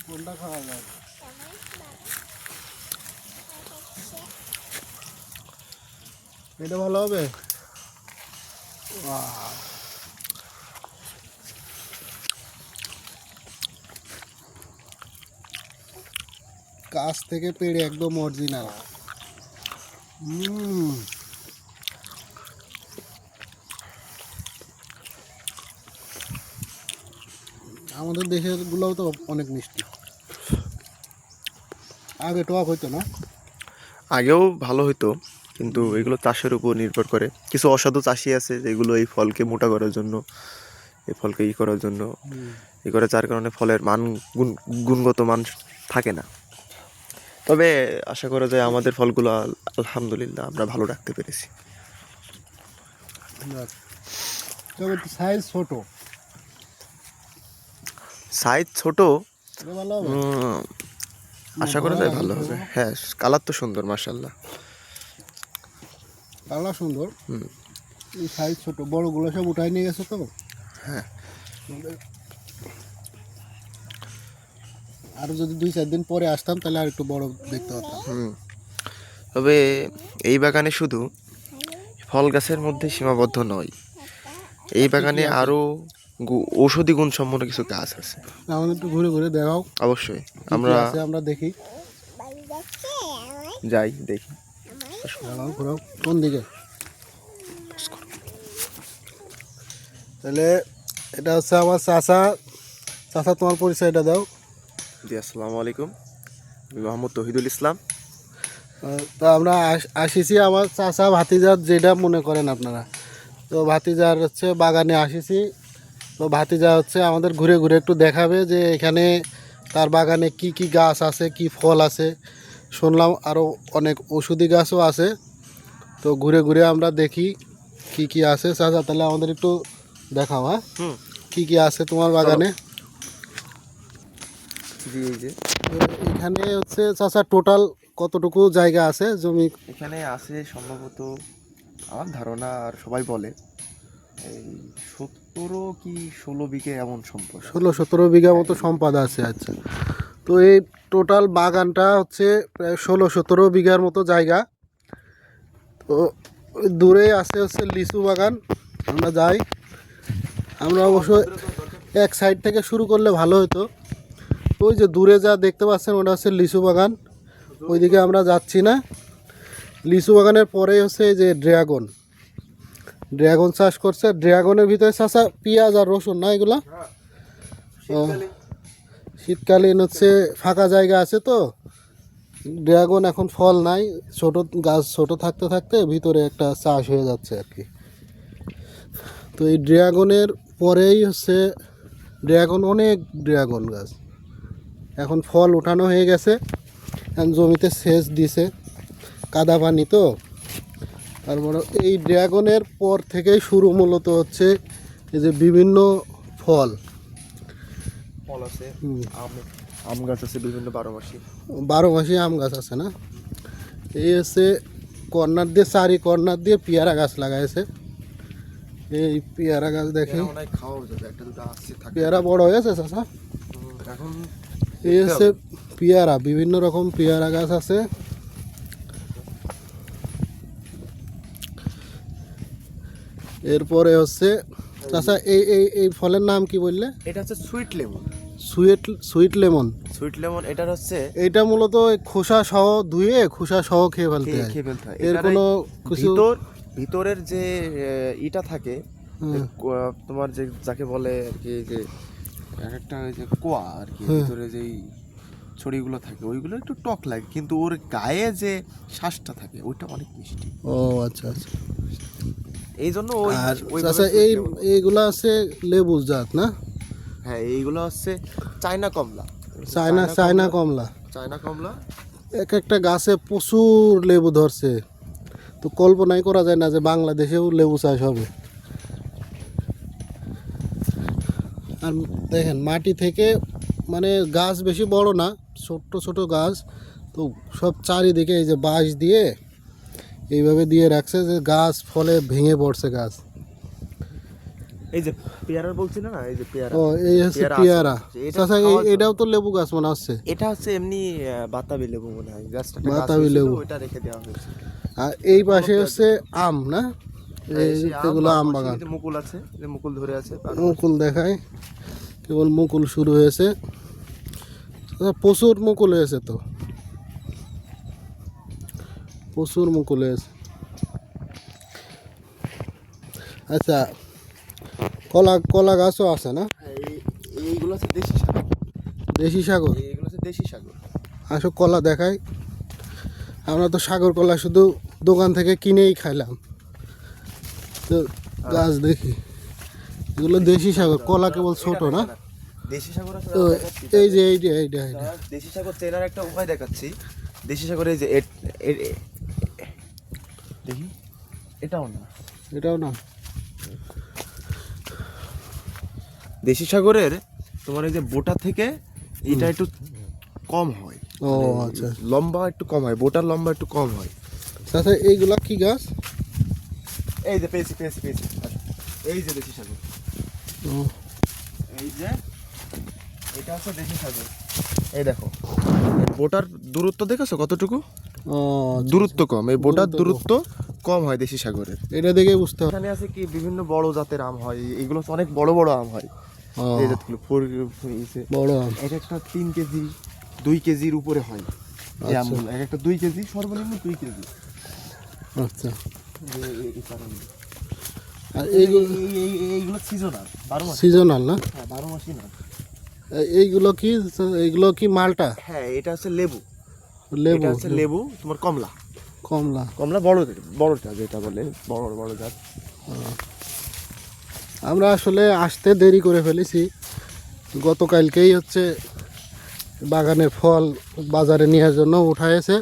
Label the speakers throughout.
Speaker 1: কোনটা খাওয়া যায়? এটা ভালো হবে। গাছ থেকে পেড়ে একদম অরিজিনাল। আমাদের দেশের গুলোও তো অনেক মিষ্টি, আগে টক হইতো না?
Speaker 2: আগেও ভালো হইতো, কিন্তু এগুলো চাষের উপর নির্ভর করে। কিছু অসাধু চাষি আছে যেগুলো এই ফলকে মোটা করার জন্য, এই ফলকে করার জন্য করে, যার কারণে ফলের মান গুণগত মান থাকে না। তবে আশা করা যায় আমাদের ফলগুলো আলহামদুলিল্লাহ আমরা ভালো রাখতে পেরেছি।
Speaker 1: তবে সাইজ ছোট,
Speaker 2: সাইজ ছোট,
Speaker 1: ভালো হবে।
Speaker 2: আশা করা যায় ভালো হবে। হ্যাঁ, কালার তো সুন্দর, মাশাআল্লাহ।
Speaker 1: কালার সুন্দর, সাইজ ছোট। বড়গুলো সব উঠাই নিয়ে গেছে তো।
Speaker 2: হ্যাঁ,
Speaker 1: আর যদি 2-4 দিন পরে আসতাম তাহলে আর একটু বড় দেখতে পাতাম।
Speaker 2: তবে এই বাগানে শুধু ফল গাছের মধ্যে সীমাবদ্ধ নয়, এই বাগানে আরো ঔষধি গুণ সম্পন্ন কিছু গাছ আছে।
Speaker 1: আমাদের একটু ঘুরে ঘুরে দেখাও।
Speaker 2: অবশ্যই
Speaker 1: আমরা দেখি,
Speaker 2: যাই দেখি।
Speaker 1: ঘোরাও কোন দিকে? তাহলে এটা হচ্ছে আমার চাচা। চাচা, তোমার পরিচয়টা দাও।
Speaker 2: জি, আসসালামু আলাইকুম, আমি মোহাম্মদ তহিদুল ইসলাম।
Speaker 1: তো আমরা আসিছি আমার চাচা ভাতিজার, যেটা মনে করেন আপনারা। তো ভাতিজার হচ্ছে বাগানে আসিছি। তো ভাতিজা হচ্ছে আমাদের ঘুরে ঘুরে একটু দেখাবে যে এখানে তার বাগানে কি কি গাছ আছে, কি ফল আছে। শুনলাম আরও অনেক ওষুধি গাছও আছে। তো ঘুরে ঘুরে আমরা দেখি কি কি আছে। চাচা, তাহলে আমাদের একটু দেখাও। হ্যাঁ, কি কি আছে তোমার বাগানে?
Speaker 2: জি, এই যে
Speaker 1: এখানে হচ্ছে চাচা টোটাল কতটুকু জায়গা আছে জমি?
Speaker 2: এখানে আছে সম্ভবত, আমার ধারণা, আর সবাই বলে এই 17 কি 16 বিঘে এমন সম্পদ।
Speaker 1: 16-17 বিঘা মতো সম্পদ আছে। আচ্ছা, তো এই টোটাল বাগানটা হচ্ছে প্রায় 16-17 বিঘার মতো জায়গা। তো দূরে আছে হচ্ছে লিচু বাগান। আমরা যাই, আমরা অবশ্য এক সাইড থেকে শুরু করলে ভালো হতো। ওই যে দূরে যা দেখতে পাচ্ছেন ওটা হচ্ছে লিচু বাগান, ওইদিকে আমরা যাচ্ছি না। লিচু বাগানের পরেই হচ্ছে এই যে ড্রাগন চাষ করছে। ড্রাগনের ভিতরে চাষা পেঁয়াজ আর রসুন না এগুলা? শীতকালীন হচ্ছে ফাঁকা জায়গা আছে তো। ড্রাগন এখন ফল নাই, ছোট গাছ, ছোট থাকতে থাকতে ভিতরে একটা চাষ হয়ে যাচ্ছে আর কি। তো এই ড্রাগনের পরেই হচ্ছে অনেক ড্রাগন গাছ। এখন ফল উঠানো হয়ে গেছে, এখন জমিতে সেচ দিছে, কাদা পানি তো। তারপরে এই ড্রাগনের পর থেকেই শুরু মূলত হচ্ছে এই যে বিভিন্ন ফল
Speaker 2: আছে। আম গাছ আছে বিভিন্ন
Speaker 1: 12 মাসি আম গাছ আছে না? এই হচ্ছে কর্নার দিয়ে, চারি কর্নার দিয়ে পেয়ারা গাছ লাগাইছে। এই পেয়ারা গাছ দেখে পেয়ারা বড় হয়ে গেছে চাচা।
Speaker 2: এখন
Speaker 1: এই হচ্ছে পেয়ারা, বিভিন্ন রকম পেয়ারা গাছ আছে। এরপরে হচ্ছে চাচা এই ফলের নাম কি বললে?
Speaker 2: এটা হচ্ছে সুইট লেমন।
Speaker 1: Sweet lemon.
Speaker 2: এটা হচ্ছে,
Speaker 1: এটা মূলত খোসা সহ ধুয়ে খোসা সহ খেয়ে ফেলতে হয়। এর কোনো কিছু
Speaker 2: ভিতরের যে ইটা থাকে, তোমার যে যাকে বলে আর কি, যে একটা ওই যে কোয়া আর কি, ভিতরে যেই ছড়িগুলো থাকে ওইগুলো একটু টক লাগে, কিন্তু ওর গায়ে যে শ্বাসটা থাকে ওইটা অনেক মিষ্টি।
Speaker 1: ও আচ্ছা আচ্ছা,
Speaker 2: এই জন্য
Speaker 1: আচ্ছা এইগুলো আছে লেবু জাত না?
Speaker 2: হ্যাঁ, এইগুলো হচ্ছে চায়না কমলা। চায়না কমলা
Speaker 1: এক একটা গাছে প্রচুর লেবু ধরছে। তো কল্পনাই করা যায় না যে বাংলাদেশেও লেবু চাষ হবে। আর দেখেন মাটি থেকে, মানে গাছ বেশি বড় না, ছোট্ট ছোট গাছ। তো সব চারিদিকে এই যে বাঁশ দিয়ে এইভাবে দিয়ে রাখছে যে গাছ ফলে ভেঙে পড়ছে গাছ।
Speaker 2: এই যে পেয়ারা বলছিল না, এই যে পেয়ারা,
Speaker 1: ও এই হচ্ছে
Speaker 2: পেয়ারা আছে।
Speaker 1: পেয়ারা।
Speaker 2: এটা
Speaker 1: চাচা
Speaker 2: খাওয়ার জন্য।
Speaker 1: এটাও তো লেবু গাছ মনে হচ্ছে।
Speaker 2: এটা হচ্ছে এমনি বাতাবি লেবু মনে হয়, গাছটা গাছ
Speaker 1: বাতাবি
Speaker 2: হয়েছিল,
Speaker 1: লেবু।
Speaker 2: ওইটা রেখে দেওয়া হয়েছে।
Speaker 1: আর এই পাশে হচ্ছে আম না,
Speaker 2: সেই
Speaker 1: এগুলো আম
Speaker 2: পাশে
Speaker 1: বাগান।
Speaker 2: এই যে মুকুল আছে, যে মুকুল ধরে আছে।
Speaker 1: মুকুল দেখায়, কেবল মুকুল শুরু হয়েছে। প্রচুর মুকুল হয়েছে তো, প্রচুর মুকুল হয়েছে। আচ্ছা, কলা কলা গাছও আছে না?
Speaker 2: এইগুলো হচ্ছে দেশি সাগর,
Speaker 1: দেশি সাগর।
Speaker 2: এইগুলো হচ্ছে দেশি সাগর।
Speaker 1: আসো কলা দেখাই। আমরা তো সাগর কলা শুধু দোকান থেকে কিনেই খাইলাম, তো গাছ দেখি। এগুলো দেশি সাগর, কলা কেবল ছোট না।
Speaker 2: দেশি সাগর আছে,
Speaker 1: তো এই যে এইটা এইটা এইটা
Speaker 2: দেশি সাগর চেনার একটা উপায় দেখাচ্ছি। দেশি সাগর এই যে দেখি, এটাও না,
Speaker 1: এটাও না।
Speaker 2: দেশি সাগরের তোমার এই যে বোটা থেকে এটা একটু কম হয়।
Speaker 1: ও আচ্ছা,
Speaker 2: লম্বা একটু কম হয়, বোটার লম্বা একটু কম হয়।
Speaker 1: আচ্ছা এইগুলা কি গাছ?
Speaker 2: এই যে পেয়েছি পেয়েছি পেয়েছি, এই যে দেশি সাগর,
Speaker 1: ও,
Speaker 2: এই যে এটা হচ্ছে দেশি সাগর। এই দেখো এর বোটার দূরত্ব দেখেছো কতটুকু?
Speaker 1: ও
Speaker 2: দূরত্ব কম, এই বোটার দূরত্ব কম হয় দেশি সাগরের।
Speaker 1: এটা দেখে বুঝতে হবে।
Speaker 2: এখানে আছে কি বিভিন্ন বড় জাতের আম হয়, এগুলো হচ্ছে অনেক বড় বড় আম হয়।
Speaker 1: ও,
Speaker 2: এই জাতগুলো
Speaker 1: বড় আম।
Speaker 2: এক একটা 3 কেজি 2 কেজির উপরে হয় এই
Speaker 1: আচ্ছা।
Speaker 2: আমগুলো, এক একটা 2 কেজি, সর্বনিম্ন 2 কেজি।
Speaker 1: আচ্ছা,
Speaker 2: এই কারণে
Speaker 1: আর এইগুলো
Speaker 2: এইগুলো সিজনাল, 12 মাস।
Speaker 1: সিজনাল না?
Speaker 2: হ্যাঁ 12 মাসই না।
Speaker 1: এইগুলো কি, এইগুলো কি মালটা?
Speaker 2: হ্যাঁ এটা হচ্ছে লেবু,
Speaker 1: লেবু?
Speaker 2: এটা হচ্ছে লেবু তোমার কমলা।
Speaker 1: কমলা।
Speaker 2: কমলা বড়টা যেটা বলে বড় বড় জাত।
Speaker 1: আমরা আসলে আসতে দেরি করে ফেলেছি, গতকালকেই হচ্ছে বাগানের ফল বাজারে নেওয়ার জন্য উঠাইছে।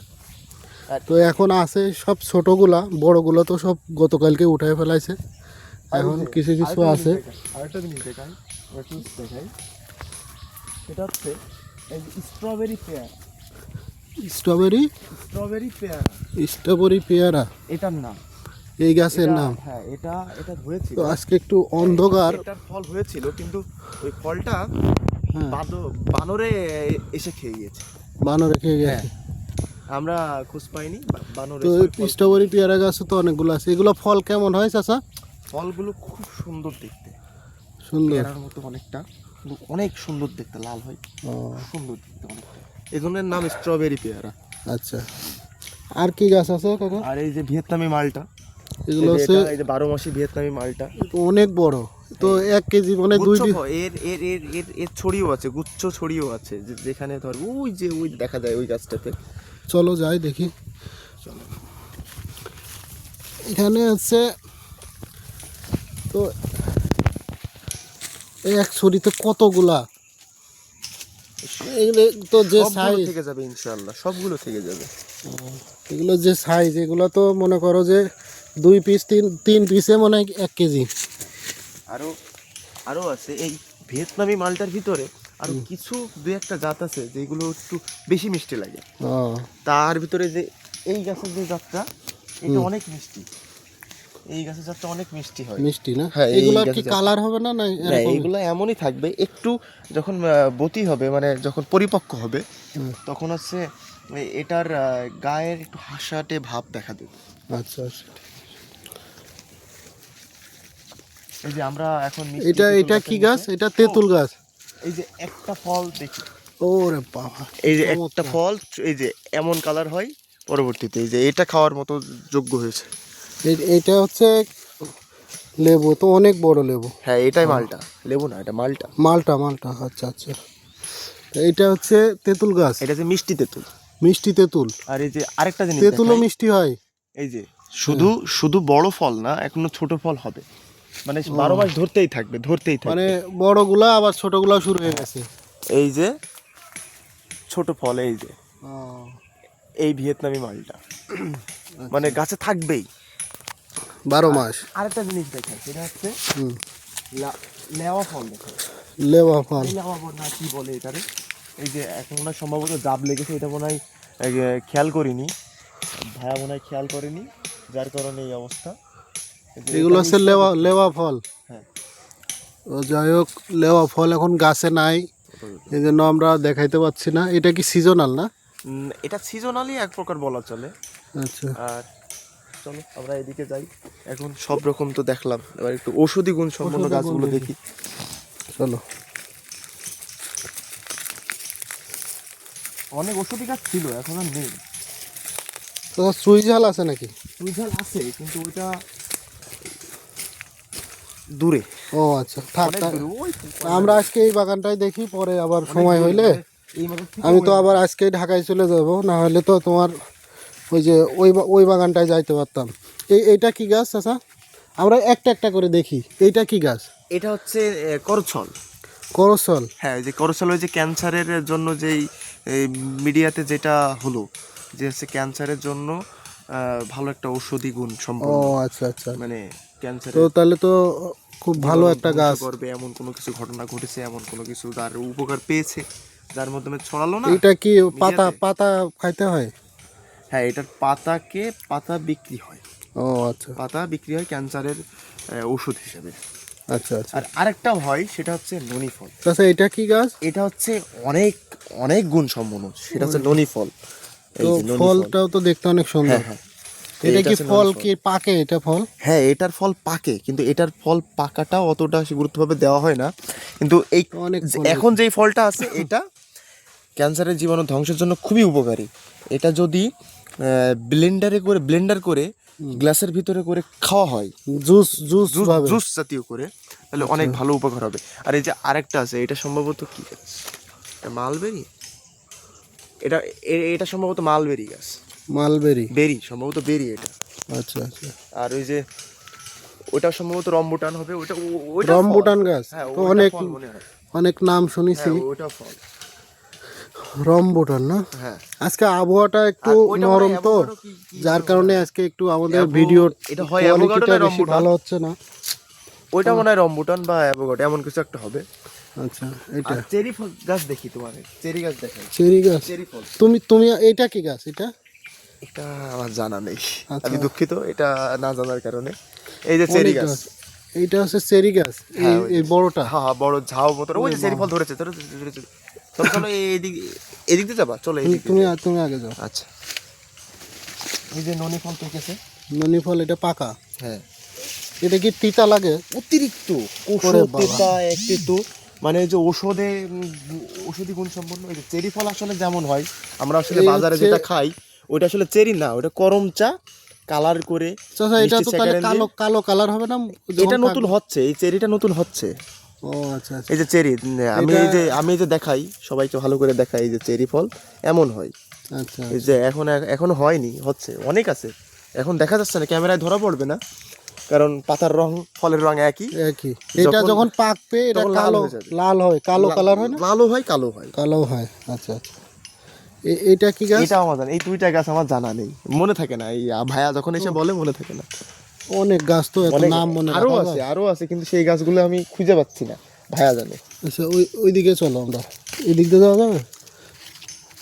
Speaker 1: তো এখন আছে সব ছোটগুলা, বড়গুলো তো সব গতকালকে উঠাই ফেলাইছে। এখন কিছু কিছু আছে।
Speaker 2: আরেকটা জিনিস দেখাই, এটা হচ্ছে এই স্ট্রবেরি পেয়ারা।
Speaker 1: স্ট্রবেরি?
Speaker 2: স্ট্রবেরি পেয়ারা,
Speaker 1: স্ট্রবেরি পেয়ারা
Speaker 2: এটার নাম,
Speaker 1: এই গাছের নাম।
Speaker 2: হ্যাঁ এটা হয়েছিল,
Speaker 1: তো আজকে একটু অন্ধকার।
Speaker 2: এটার ফল হয়েছিল কিন্তু ওই ফলটা
Speaker 1: হ্যাঁ,
Speaker 2: বানরে এসে খেয়ে গিয়েছে।
Speaker 1: বানর রেখে গেছে।
Speaker 2: আমরা খোঁজ পাইনি, বানর
Speaker 1: তো
Speaker 2: এসে ফল-
Speaker 1: স্ট্রবেরি পেয়ারা গাছ তো অনেকগুলো আছে। এগুলো ফল কেমন হয় চাচা?
Speaker 2: ফলগুলো খুব সুন্দর দেখতে,
Speaker 1: সুন্দর।
Speaker 2: পেয়ারার মতো অনেকটা, কিন্তু অনেক সুন্দর দেখতে, লাল হয়,
Speaker 1: ও
Speaker 2: সুন্দর দেখতে অনেকটা। এই জন্যের নাম স্ট্রবেরি পেয়ারা।
Speaker 1: আচ্ছা, আর কি গাছ আছে কাকা?
Speaker 2: আর এই যে ভিয়েতনামি মালটা,
Speaker 1: এগুলো হচ্ছে
Speaker 2: এই যে 12 মাসি ভিয়েতনামি মালটা,
Speaker 1: অনেক বড়, তো 1 কেজি মানে দুই
Speaker 2: গুচ্ছ এর এর এর এর এর ছড়িও আছে, গুচ্ছ ছড়িও আছে, যেখানে ধর ওই দেখা যায় ওই গাছটাতে।
Speaker 1: চলো যাই দেখি। এখানে হচ্ছে তো এক ছড়িতে কতগুলা, এগুলো তো যে
Speaker 2: সবগুলো
Speaker 1: সাইজ,
Speaker 2: থেকে যাবে ইনশাআল্লাহ, সবগুলো থেকে যাবে।
Speaker 1: এগুলো যে সাইজ, এগুলো তো মনে করো যে 2 পিস 3 পিসে মনে হয় 1 কেজি।
Speaker 2: আরো আছে এই ভিয়েতনামি মালটার ভিতরে আরো কিছু দুই একটা জাত আছে যেগুলো একটু বেশি মিষ্টি লাগে।
Speaker 1: ও
Speaker 2: তার ভিতরে যে এই গাছের যে জাতটা, এটা অনেক মিষ্টি, এই গাছের জাতটা অনেক মিষ্টি হয়।
Speaker 1: মিষ্টি না?
Speaker 2: হ্যাঁ, এই
Speaker 1: এগুলো কি
Speaker 2: গাছের জাত-
Speaker 1: কালার হবে না? না
Speaker 2: না,
Speaker 1: এরকম?
Speaker 2: এইগুলো এমনই থাকবে, একটু যখন বতি হবে মানে যখন পরিপক্ক হবে তখন হচ্ছে এটার গায়ের একটু হাসাটে ভাব দেখা দেবে।
Speaker 1: আচ্ছা আচ্ছা।
Speaker 2: এই যে আমরা এখন মিষ্টি
Speaker 1: এটা
Speaker 2: তেঁতুল
Speaker 1: এটা কি
Speaker 2: গাছের
Speaker 1: গাছ?
Speaker 2: নিচে-
Speaker 1: এটা তেঁতুল গাছ।
Speaker 2: এই যে একটা ফল দেখি,
Speaker 1: ওরে বাবা,
Speaker 2: এই যে একটা
Speaker 1: চমৎকার।
Speaker 2: ফল, এই যে এমন কালার হয় পরবর্তীতে, এই যে এটা খাওয়ার মতো যোগ্য হয়েছে।
Speaker 1: এটা হচ্ছে লেবু, তো অনেক বড় লেবু।
Speaker 2: হ্যাঁ এটাই মালটা, লেবু না, এটা মালটা।
Speaker 1: মালটা মালটা, আচ্ছা আচ্ছা। তো এটা হচ্ছে তেঁতুল গাছ,
Speaker 2: এটা যে মিষ্টি তেঁতুল।
Speaker 1: মিষ্টি তেঁতুল।
Speaker 2: আর এই যে আরেকটা জিনিস
Speaker 1: তেঁতুলও
Speaker 2: দেখাই,
Speaker 1: মিষ্টি হয়?
Speaker 2: এই যে শুধু বড় ফল না, এখনো ছোট ফল হবে, মানে 12 মাস ধরতেই থাকবে।
Speaker 1: মানে বড়গুলা আবার ছোটগুলা শুরু হয়ে গেছে।
Speaker 2: এই যে ছোট ফল, এই যে এই ভিয়েতনামি মালটা মানে গাছে থাকবেই
Speaker 1: 12 মাস।
Speaker 2: আরেকটা জিনিস দেখাই, সেটা হচ্ছে
Speaker 1: হুম,
Speaker 2: লেওয়া ফল দেখাই।
Speaker 1: লেওয়া ফল।
Speaker 2: এই লেওয়া ফল না কি বলে এটারে, এই যে এখন মনে হয় সম্ভবত জাব লেগেছে, এটা মনে হয় খেয়াল করিনি, ভাইয়া মনে হয় খেয়াল করেনি, যার কারণে এই অবস্থা। এই যে
Speaker 1: এগুলো
Speaker 2: এটা
Speaker 1: হচ্ছে লেওয়া লেওয়া ফল।
Speaker 2: হ্যাঁ,
Speaker 1: তো যাই হোক, লেওয়া ফল এখন গাছে নাই, এই জন্য আমরা দেখাইতে পাচ্ছি না। এটা কি সিজনাল না?
Speaker 2: এটা সিজনালি এক প্রকার বলা চলে।
Speaker 1: আচ্ছা,
Speaker 2: আর চলো আমরা এদিকে যাই। এখন সব রকম তো দেখলাম, এবার একটু ঔষধি গুণ সম্পন্ন
Speaker 1: ঔষধি গুণ
Speaker 2: গাছগুলো
Speaker 1: দেখি।
Speaker 2: দেখি।
Speaker 1: চলো।
Speaker 2: অনেক ঔষধি গাছ ছিল, এখন আর নেই।
Speaker 1: তো চুই ঝাল আছে নাকি?
Speaker 2: চুইঝাল আছে কিন্তু ওইটা দূরে,
Speaker 1: ও আচ্ছা, থাক
Speaker 2: অনেক
Speaker 1: থাক।
Speaker 2: দূরে। ওই
Speaker 1: আমরা আজকে এই বাগানটাই দেখি, পরে আবার সময়
Speaker 2: দূরে,
Speaker 1: হইলে
Speaker 2: এই মাথার থেকে
Speaker 1: আমি তো
Speaker 2: ওই-
Speaker 1: আবার আজকেই ঢাকায় চলে যাব, না হলে তো তোমার ওই যে ওই বাগানটায় যাইতে পারতাম। এইটা কি গাছ আচ্ছা? আমরা একটা একটা করে দেখি। এইটা কি গাছ?
Speaker 2: এটা হচ্ছে করছল।
Speaker 1: করসল।
Speaker 2: হ্যাঁ, ওই যে করছল, ওই যে ক্যান্সারের জন্য যেই মিডিয়াতে যেটা হলো, যে হচ্ছে ক্যান্সারের জন্য ভালো একটা ঔষধি গুণ
Speaker 1: ও
Speaker 2: সম্পন্ন,
Speaker 1: আচ্ছা আচ্ছা।
Speaker 2: মানে ক্যান্সার
Speaker 1: তো তাহলে তো খুব ভালো একটা গাছ।
Speaker 2: করবে এমন কোনো কিছু ঘটনা ঘটেছে, এমন কোনো কিছু তার উপকার পেয়েছে, যার মাধ্যমে ছড়ালো না।
Speaker 1: এটা কি পাতা
Speaker 2: মিডিয়াতে।
Speaker 1: পাতা খাইতে হয়?
Speaker 2: হ্যাঁ, এটার পাতা বিক্রি হয়,
Speaker 1: ও আচ্ছা
Speaker 2: পাতা বিক্রি হয় ক্যান্সারের ওষুধ হিসেবে।
Speaker 1: আচ্ছা আচ্ছা।
Speaker 2: আর আরেকটা হয়, সেটা হচ্ছে ননি ফল।
Speaker 1: আচ্ছা, এটা কি গাছ?
Speaker 2: এটা হচ্ছে অনেক অনেক গুণ সম্পন্ন, সেটা হচ্ছে ননি ফল।
Speaker 1: তো
Speaker 2: এই যে ননি ফল।
Speaker 1: ফলটাও তো দেখতে অনেক সুন্দর।
Speaker 2: হ্যাঁ হ্যাঁ,
Speaker 1: এটা
Speaker 2: এইটা
Speaker 1: কি
Speaker 2: হচ্ছে
Speaker 1: ফল
Speaker 2: ননি
Speaker 1: কি পাকে? এটা ফল?
Speaker 2: হ্যাঁ, এটার ফল পাকে, কিন্তু এটার ফল পাকাটাও অতটা গুরুত্বভাবে দেওয়া হয় না। কিন্তু এই
Speaker 1: অনেক ফল
Speaker 2: এখন যেই ফলটা আছে এটা ক্যান্সারের জীবাণু ধ্বংসের জন্য খুবই উপকারী। এটা যদি ব্লেন্ডার করে গ্লাসের ভিতরে করে খাওয়া হয়,
Speaker 1: জুস জুস
Speaker 2: জুস
Speaker 1: ভাবে।
Speaker 2: জুস জাতীয় করে, তাহলে অনেক ভালো উপকার হবে। আর এই যে আরেকটা আছে, এটা সম্ভবত কি গাছ? এটা মালবেরি। এটা এটা সম্ভবত মালবেরি গাছ,
Speaker 1: মালবেরি।
Speaker 2: বেরি, সম্ভবত বেরি এটা।
Speaker 1: আচ্ছা আচ্ছা।
Speaker 2: আর ওই যে ওটা সম্ভবত রম্বুটান হবে, ওইটা ফল।
Speaker 1: রম্বুটান গাছ
Speaker 2: হ্যাঁ,
Speaker 1: তো
Speaker 2: ওইটা
Speaker 1: অনেক
Speaker 2: ফল মনে হয়।
Speaker 1: অনেক নাম শুনেছি।
Speaker 2: হ্যাঁ, ওইটা ফল।
Speaker 1: রম্বুটান না?
Speaker 2: হ্যাঁ,
Speaker 1: আজকে আবহাওয়াটা একটু
Speaker 2: আর ওইটা মনে হয়
Speaker 1: নরম তো,
Speaker 2: অ্যাভোকাডো কি
Speaker 1: যার
Speaker 2: যেন
Speaker 1: কারণে
Speaker 2: বলে।
Speaker 1: আজকে একটু আমাদের
Speaker 2: অ্যাভো-
Speaker 1: ভিডিওর
Speaker 2: এটা হয় অ্যাভোকাডো
Speaker 1: কোয়ালিটিটা
Speaker 2: না
Speaker 1: বেশি
Speaker 2: রম্বুটান?
Speaker 1: ভালো হচ্ছে না।
Speaker 2: ওইটা মনে হয় রম্বুটান বা অ্যাভোকাডো, এমন কিছু একটা হবে।
Speaker 1: আচ্ছা, এটা
Speaker 2: আর চেরি ফল গাছ দেখি, তোমার চেরি গাছ দেখাই।
Speaker 1: চেরি গাছ।
Speaker 2: চেরি ফল,
Speaker 1: তুমি তুমি এটা কি গাছ এটা?
Speaker 2: এটা আমার জানা নেই,
Speaker 1: আচ্ছা।
Speaker 2: আমি দুঃখিত এটা না জানার কারণে। এই যে চেরি
Speaker 1: অনেক
Speaker 2: গাছ।
Speaker 1: গাছ। এইটা হচ্ছে চেরি গাছ,
Speaker 2: হ্যাঁ, ওই
Speaker 1: এই বড়টা।
Speaker 2: হ্যাঁ হ্যাঁ, বড় ঝাউ মতো। ওই যে চেরি ফল ধরেছে, ধরেছে ধরেছে। চলো চলো, এইদিক এদিক দিয়ে যাবা, চলো এইদিক
Speaker 1: তুমি
Speaker 2: দিয়ে।
Speaker 1: তুমি আগে যাও।
Speaker 2: আচ্ছা, এই যে ননি ফল পেকেছে।
Speaker 1: ননি ফল এটা পাকা।
Speaker 2: হ্যাঁ,
Speaker 1: এটা কি তিতা লাগে?
Speaker 2: অতিরিক্ত
Speaker 1: ওরে
Speaker 2: ওষুধ
Speaker 1: বাবা।
Speaker 2: তেতা একটু তো, মানে এই যে ঔষধি গুণ সম্পন্ন। এই যে চেরি ফল আসলে যেমন হয়, আমরা আসলে
Speaker 1: এই
Speaker 2: বাজারে
Speaker 1: হচ্ছে-
Speaker 2: যেটা খাই, ওইটা আসলে চেরি না, ওটা করম চা কালার করে।
Speaker 1: চাচা, এটা
Speaker 2: মিষ্টি
Speaker 1: তো তাহলে
Speaker 2: স্যাকারিন
Speaker 1: কালো
Speaker 2: দিয়ে।
Speaker 1: কালো কালার হবে না যখন
Speaker 2: এটা নতুন
Speaker 1: পাকবে?
Speaker 2: হচ্ছে, এই চেরিটা নতুন হচ্ছে।
Speaker 1: ও আচ্ছা আচ্ছা
Speaker 2: এই যে চেরি,
Speaker 1: এটা-
Speaker 2: আমি এই যে দেখাই সবাইকে ভালো করে দেখাই, এই যে চেরি ফল এমন হয়।
Speaker 1: আচ্ছা।
Speaker 2: এই যে এখনো হয়নি, হচ্ছে, অনেক আছে। এখন দেখা যাচ্ছে না, ক্যামেরায় ধরা পড়বে না, কারণ পাতার রং ফলের রং একই।
Speaker 1: একই। এটা যখন পাকবে এটা
Speaker 2: তখন লাল
Speaker 1: কালো
Speaker 2: হয়ে যাবে।
Speaker 1: লাল হয়, কালো কালার হয় না?
Speaker 2: লালও হয়, কালো হয়।
Speaker 1: কালো হয়। আচ্ছা আচ্ছা। এটা কি গাছ?
Speaker 2: এটা আমার জানা, এই দুইটা গাছ আমার জানা নেই, মনে থাকে না। এই ভাইয়া যখন এসে বলে মনে থাকে না।
Speaker 1: অনেক গাছ তো, এত
Speaker 2: অনেক
Speaker 1: নাম মনে
Speaker 2: আরো
Speaker 1: রাখা
Speaker 2: আছে,
Speaker 1: যায়?
Speaker 2: আরো আছে, কিন্তু সেই গাছগুলো আমি খুঁজে পাচ্ছি না, ভাইয়া জানে।
Speaker 1: আচ্ছা, ওই দিকে চলো, আমরা এই দিক দিয়ে যাওয়া যাবে?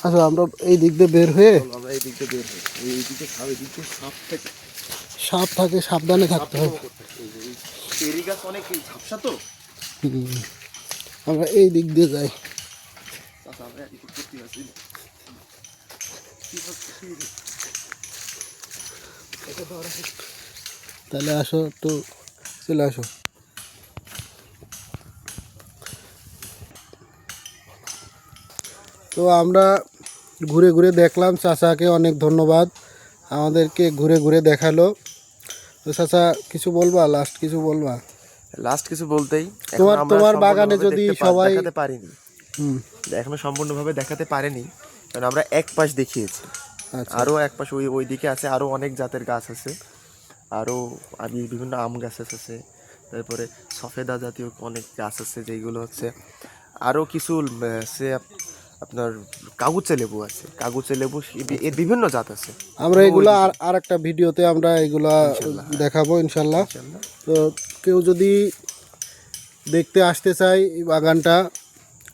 Speaker 1: আচ্ছা, আমরা এই দিক দিয়ে বের হয়ে,
Speaker 2: আমরা এই দিক দিয়ে বের হই, এই দিকে সাপ থেকে।
Speaker 1: সাপ থাকে, সাবধানে থাকতে হবে।
Speaker 2: চেরি গাছ অনেক ঝাপসা তো।
Speaker 1: হুম। আমরা এই দিক দিয়ে যাই।
Speaker 2: আচ্ছা, আমরা একটু করতে পারছি না।
Speaker 1: তাহলে আসো, একটু চলে আসো। তো আমরা ঘুরে ঘুরে দেখলাম, চাচাকে অনেক ধন্যবাদ, আমাদেরকে ঘুরে ঘুরে দেখালো। তো চাচা, কিছু বলবা, লাস্ট কিছু বলবা?
Speaker 2: লাস্ট কিছু বলতেই,
Speaker 1: তোমার বাগানে যদি সবাই
Speaker 2: দেখাতে পারিনি,
Speaker 1: হুম
Speaker 2: এখনো সম্পূর্ণভাবে দেখাতে পারেনি, কারণ আমরা এক পাশ দেখিয়েছি।
Speaker 1: আচ্ছা
Speaker 2: আরও এক পাশ ওই দিকে আছে, আরও অনেক জাতের গাছ আছে, আরও আমি বিভিন্ন আম গাছ আছে, তারপরে সফেদা জাতীয় অনেক গাছ আছে, যেইগুলো হচ্ছে আরও কিছু সে আপনার কাগুচে লেবু আছে, কাগুচে লেবু এর বিভিন্ন জাত আছে।
Speaker 1: আমরা এগুলা আর একটা ভিডিওতে আমরা এগুলা দেখাবো ইনশাল্লাহ।
Speaker 2: ইনশাআল্লাহ।
Speaker 1: তো কেউ যদি দেখতে আসতে চায় এই বাগানটা,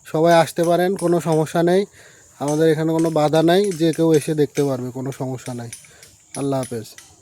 Speaker 1: সবাই আসতে পারেন, কোনো সমস্যা নেই। আমাদের এখানে কোনো বাধা নাই, যে কেউ এসে দেখতে পারবে, কোনো সমস্যা নাই। আল্লাহ হাফেজ।